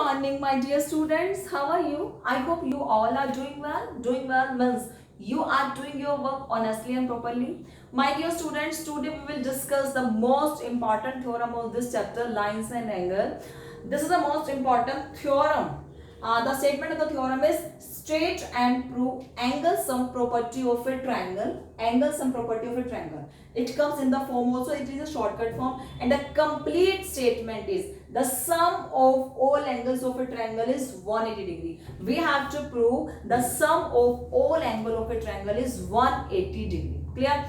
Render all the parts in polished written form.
morning, my dear students. How are you? I hope you all are doing well. Doing well means you are doing your work honestly and properly. My dear students, today we will discuss the most important theorem of this chapter, lines and angle. This is the most important theorem. The statement of the theorem is straight and prove angle sum property of a triangle. Angle sum property of a triangle. It comes in the form also, it is a shortcut form, and the complete statement is the sum of all angles of a triangle is 180 degree. We have to prove the sum of all angle of a triangle is 180 degree. Clear?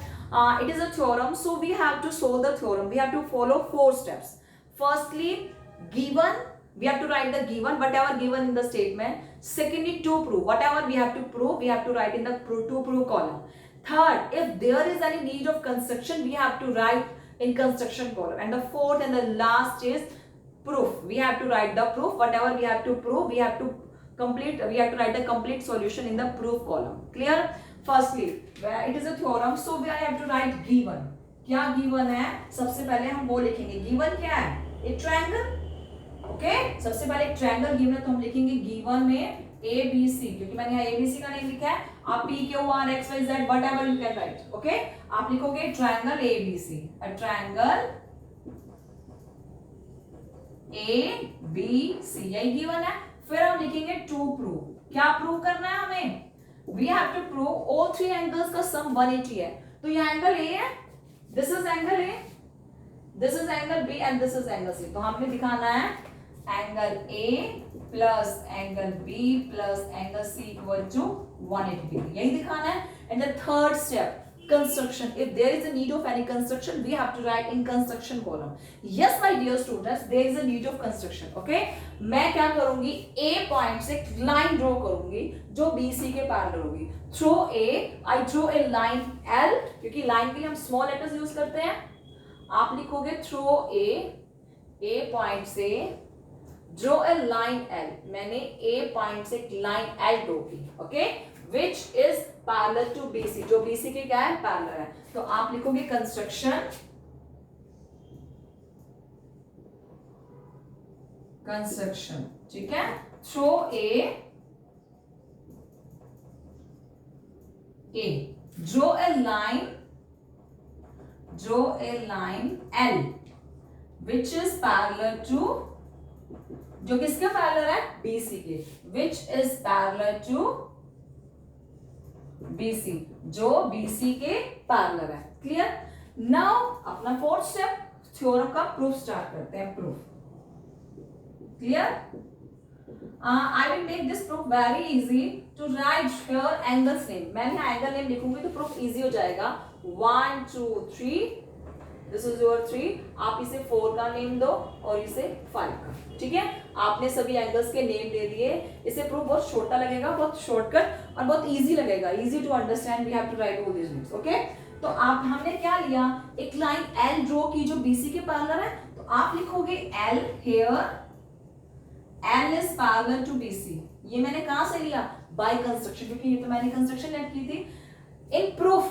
It is a theorem, so we have to solve the theorem. We have to follow 4 steps. Firstly, given, we have to write the given, whatever given in the statement. Secondly, to prove, whatever we have to prove, we have to write in the to prove column. Third, if there is any need of construction, we have to write in construction column. And the fourth and the last is proof. We have to write the proof. Whatever we have to prove, we have to write the complete solution in the proof column. Clear? Firstly, it is a theorem, so we have to write given. क्या given है? सबसे पहले हम वो लिखेंगे. Given क्या है? एक triangle. ओके, सबसे पहले एक ट्रायंगल गिवन है तो हम लिखेंगे गिवन में ए बी सी, क्योंकि मैंने यहाँ ए बी सी का नेम लिखा है. आप P Q R X Y Z whatever you can write. Okay, आप लिखोगे triangle A B C, a triangle A B C, यही गिवन है. फिर हम लिखेंगे टू प्रूव. क्या प्रूव करना है हमें? We have to prove all three angles का सम 180 है. तो ये एंगल ए है, this is angle A, this is angle B and this is angle C. तो हमने दिखाना है angle A plus angle B plus angle C equal to 180 degree. यही दिखाना है. And the third step, construction. If there is a need of any construction, we have to write in construction column. Yes, my dear students, there is a need of construction. Okay? मैं क्या करूंगी? A point से line draw करूंगी जो BC के parallel होगी. Through A, I draw a line L, क्योंकि line के लिए हम small letters use करते हैं. आप लिखोगे through A point से draw a line L. मैंने A पॉइंट से लाइन L ड्रॉ की. Okay, which is parallel to BC. जो BC के क्या है? पैरेलल है. तो आप लिखोगे कंस्ट्रक्शन, ठीक है. Through A draw a line L which is parallel to, जो किसके पैरेलल है? BC के. Which is parallel to BC, जो BC के पैरेलल है. क्लियर? नाउ अपना फोर्थ स्टेप, थ्योरम का प्रूफ स्टार्ट करते हैं. Proof. Clear? I will make this proof very easy to write here angles name. मैं यहाँ एंगल नेम लिखूंगी तो प्रूफ इजी हो जाएगा. 1 2 3, दिस इज योर 3. आप इसे 4 का नेम दो और इसे 5 का. ठीक है, आपने सभी एंगल्स के नेम दे दिए. इसे प्रूफ बहुत छोटा लगेगा, बहुत शॉर्टकट और बहुत इजी लगेगा. Easy to understand. We have to write all these names. Okay, तो आप हमने क्या लिया? एक लाइन एल ड्रॉ की जो बीसी के पैरेलल है. तो आप लिखोगे L here, L is parallel to BC. ये मैंने कहां से लिया? बाय कंस्ट्रक्शन, क्योंकि ये तो मैंने कंस्ट्रक्शन लेट की थी. इन proof,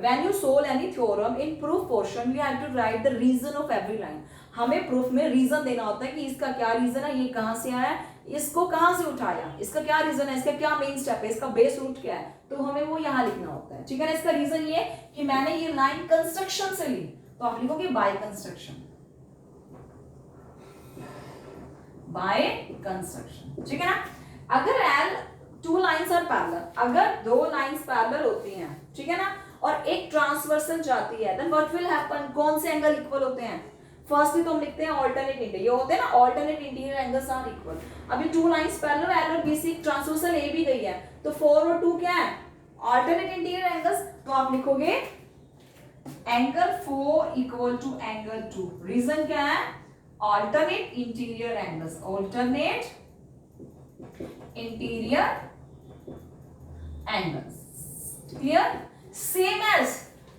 when you solve any theorem, in proof portion we have to write the reason of every line. हमें प्रूफ में रीजन देना होता है कि इसका क्या रीजन है, ये कहां से आया, इसको कहां से उठाया, इसका क्या रीजन है, इसका क्या मेन स्टेप है, इसका बेस रूट क्या है. तो हमें वो यहां लिखना होता है. ठीक है ना? इसका रीजन ये कि मैंने ये लाइन कंस्ट्रक्शन से ली, तो आप लिखोगे बाय कंस्ट्रक्शन, बाय कंस्ट्रक्शन. ठीक है ना? अगर L two lines are parallel, अगर दो लाइंस पैरेलल होती हैं, ठीक है ना, और एक ट्रांसवर्सल जाती है, देन व्हाट विल हैपन? कौन से एंगल इक्वल होते हैं? फर्स्टली तो हम लिखते हैं ऑल्टरनेट इंटीरियर. ये होते हैं ना alternate interior angles are equal. अभी टू लाइंस पैरेलल, एल और बीसी ट्रांसवर्सल ए भी गई है, तो 4 और 2 क्या है? Alternate interior angles. तो आप लिखोगे angle 4 equal to angle 2. Reason क्या है? Alternate interior angles, alternate interior angles. Clear? Same as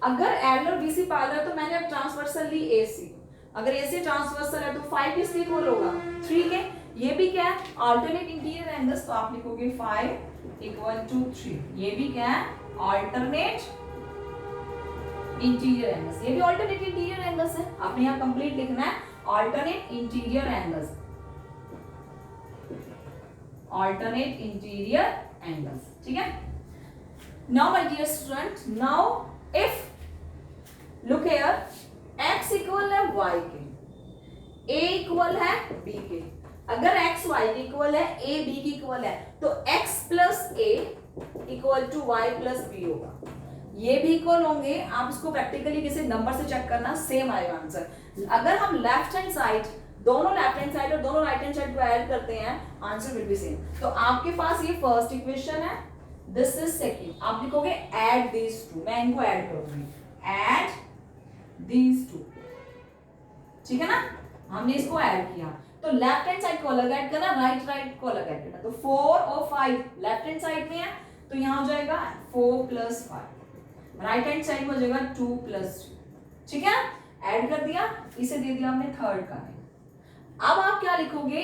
अगर एल और बीसी पैरेलल है तो मैंने अब ट्रांसवर्सल ली एसी. अगर एसी ट्रांसवर्सल है तो 5 किसके इक्वल होगा? 3 के. ये भी क्या है? Alternate interior angles. तो आप लिखोगे 5 इक्वल टू 3. ये भी क्या है? Alternate interior angles. ये भी अल्टरनेट इंटीरियर एंगल्स है. आपने यहाँ कंप्लीट लिखना है alternate interior angles. alternate interior angles. ठीक है. Now my dear student, now if look here, x equal है y के, a इक्वल है b के. अगर x y के इक्वल है, a b के इक्वल है, तो x plus a equal to y plus b होगा. ये भी इक्वल होंगे. आप इसको प्रैक्टिकली किसी नंबर से चेक करना, सेम आएगा आंसर. अगर हम लेफ्ट हैंड साइड, दोनों लेफ्ट हैंड साइड और दोनों राइट हैंड साइड को ऐड करते हैं, आंसर विल बी सेम. तो आपके पास ये फर्स्ट इक्वेशन है, दिस इज सेकंड. आप लिखोगे ऐड दीज टू. मैं इनको ऐड करूंगी, ऐड दीज टू. ठीक है ना. हमने इसको ऐड किया, तो लेफ्ट हैंड साइड को अलग ऐड करना, राइट राइट को अलग ऐड करना. तो 4 और 5 लेफ्ट हैंड साइड में है, तो यहाँ हो जाएगा 4 प्लस 5. राइट हैंड साइड में हो जाएगा 2 प्लस 3. ठीक है. ऐड कर दिया, इसे दे दिया हमने थर्ड का. अब आप क्या लिखोगे,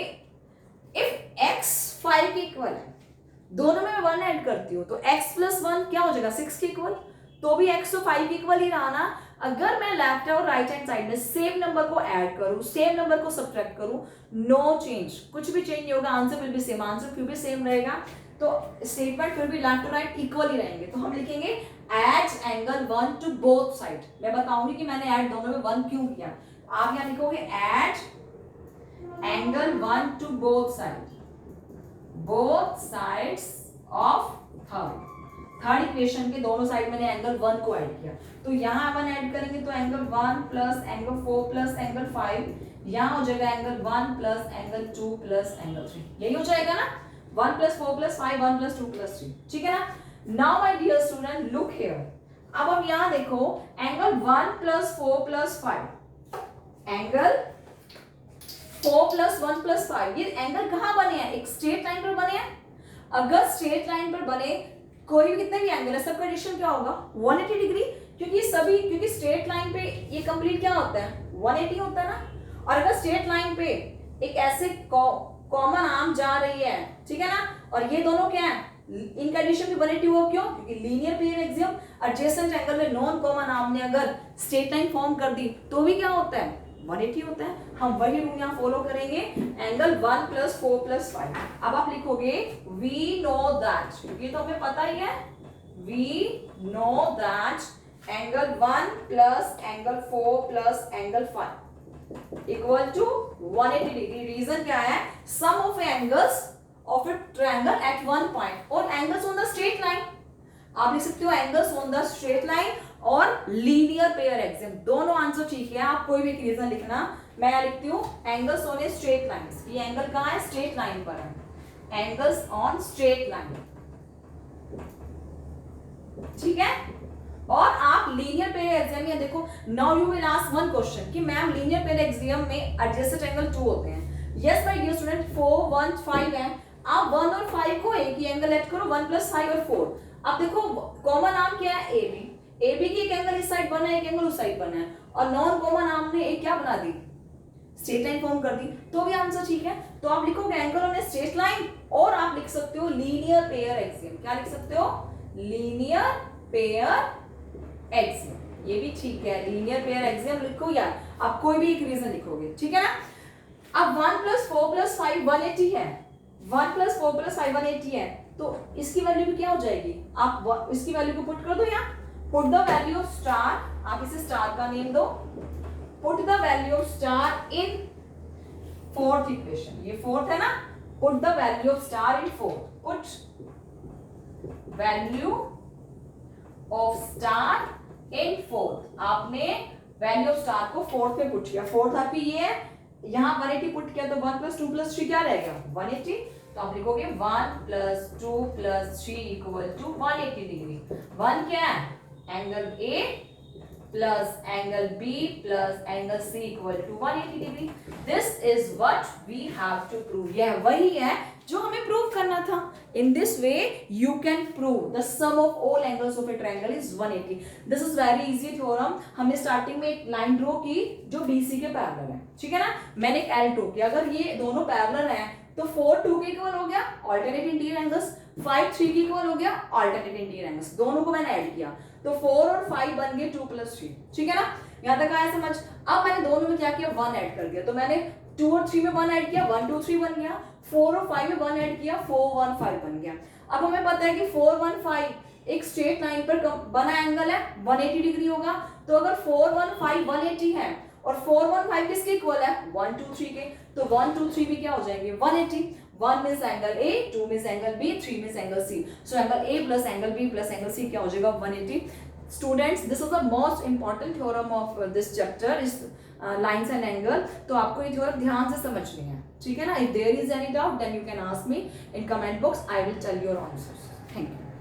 इफ x 5 के इक्वल है, दोनों में मैं 1 ऐड करती हूँ, तो x प्लस 1 क्या हो जाएगा 6 के इक्वल. तो भी x तो 5 के इक्वल ही रहा ना. अगर मैं लेफ्ट और राइट हैंड साइड में सेम नंबर को ऐड करूं, सेम नंबर को सब्ट्रैक्ट करूं, नो चेंज, कुछ भी चेंज नहीं होगा, answer will be same. Answer फिर भी सेम रहेगा, तो स्टेटमेंट फिर भी लेफ्ट और राइट इक्वल ही रहेंगे. तो हम लिखेंगे add angle 1 to both side. मैं बताऊंगी कि मैंने ऐड दोनों में 1 क्यों किया. आप यहाँ लिखोगे add angle 1 to both sides of third equation के दोनों साइड मैंने एंगल 1 को ऐड किया. तो यहाँ 1 ऐड करेंगे तो angle 1 plus angle 4 plus angle 5, यहाँ हो जाएगा angle 1 plus angle 2 plus angle 3. यही हो जाएगा ना. 1 प्लस 4 प्लस 5, 1 प्लस 2 प्लस 3. ठीक है ना. Now my dear student look here. अब हम यहाँ देखो, angle 1 plus 4 plus 5, angle 4 plus 1 plus 5, ये एंगल कहाँ बने हैं, एक स्ट्रेट लाइन पर बने हैं. अगर स्ट्रेट लाइन पर बने कोई भी कितने भी एंगल है, सबका एडिशन क्या होगा 180 डिग्री. क्योंकि स्ट्रेट लाइन पे ये कंप्लीट क्या होता है 180 होता है ना. और अगर स्ट्रेट लाइन पे एक ऐसे कॉमन आर्म जा रही है, ठीक है ना, और ये दोनों क्या है, इनका एडिशन भी 180 हुआ. क्यों, क्योंकि linear pair axiom adjacent angle में नॉन कॉमन आर्म ने अगर स्ट्रेट लाइन फॉर्म कर दी तो भी क्या होता है 180 होता है. हम वही रूल यहाँ फॉलो करेंगे, एंगल 1 प्लस 4 प्लस 5. अब आप लिखोगे वी नो दैट, क्योंकि तो हमें पता ही है, we know that angle 1 plus angle 4 plus angle 5 equal to 180 degree. Reason क्या है, sum of angles of a triangle at one point और angles on the straight line. आप लिख सकते हो angles on the straight line और linear pair axiom. दोनों answer ठीक है. आप कोई भी रीजन लिखना. मैं यहाँ लिखती हूँ angles on a straight line. ये एंगल कहाँ है, स्ट्रेट लाइन पर है. Angles on straight line. ठीक है. और आप लीनियर पेयर एक्सियम में देखो, now you will ask one question कि मैम लीनियर पेयर एक्सियम में एडजेसेंट एंगल 2 होते हैं. यस माय डियर स्टूडेंट, 4 1 5 है. आप 1 और 5 को एक ही एंगल ऐड करो, 1 प्लस 5 और 4. अब देखो कॉमन आर्म क्या है, AB की एक एंगल इस साइड बना है, एक एंगल उस साइड बना है, और नॉन कॉमन आर्म ने एक क्या बना दी, स्ट्रेट लाइन फॉर्म कर दी. तो भी आंसर ठीक है. तो आप लिखोगे angle on a straight line, और आप लिख सकते हो लीनियर पेयर एक्सियम. क्या लिख सकते हो, लीनियर पेयर एक्सियम. ये भी ठीक है, लीनियर पेयर एक्सियम लिखो यार. आप कोई भी एक रीजन लिखोगे, ठीक है ना. अब 1 प्लस 4 प्लस 5 180 है. 1 प्लस 4 प्लस 5 180 है, तो इसकी वैल्यू भी क्या हो जाएगी, आप इसकी वैल्यू को पुट कर दो यहाँ. Put the value of star, आप इसे स्टार का नेम दो. Put the value of star in fourth equation. ये फोर्थ है ना. Put the value of star in fourth. Put value of star in fourth. आपने वैल्यू ऑफ स्टार को fourth पे पुट किया. फोर्थ आपकी ये है, यहाँ 180 पुट किया, तो 1 प्लस 2 प्लस 3 क्या रहेगा 180. तो आप लिखोगे 1 plus 2 plus 3 equal to 180 degree. 1 क्या है, angle A plus angle B plus angle C equal to 180 degree. This is what we have to prove. यह वही है जो हमें प्रूव करना था. In this way you can prove the sum of all angles of a triangle is 180. This is very easy theorem. हमने starting में एक लाइन ड्रॉ की जो BC के पैरेलल है, ठीक है ना. मैंने एक L ड्रॉ किया. अगर ये दोनों पैरेलल हैं तो 4 2 के इक्वल हो गया, अल्टरनेट इंटीरियर एंगल्स. 5 3 के इक्वल हो गया, अल्टरनेट इंटीरियर एंगल्स. दोनों को मैंने ऐड किया, तो 4 और 5 बन गए 2 प्लस 3. ठीक है ना. यहाँ तक आया समझ. अब मैंने दोनों में क्या किया, 1 ऐड कर दिया. तो मैंने 2 और 3 में 1 ऐड किया 1 2 3 बन गया, 4 और 5 में 1 ऐड किया 4 1 5 बन गया। अब हमें पता है कि 4 1 5 एक स्ट्रेट लाइन पर बना एंगल है 180 डिग्री होगा, तो अगर 4 1 5 180 है और 4 1 5 किसके इक्वल है 1 2 3 के, तो 1 2 3 भी क्या हो जाएंगे 180। 1 means angle A, 2 means angle B, 3 means angle C, so angle A plus angle B plus angle C क्या हो जाएगा 180। Students this is the most important theorem of this chapter is lines and angle. तो आपको ये theorem ध्यान से समझनी है, ठीक है ना। If there is any doubt then you can ask me in comment box, I will tell your answers. Thank you.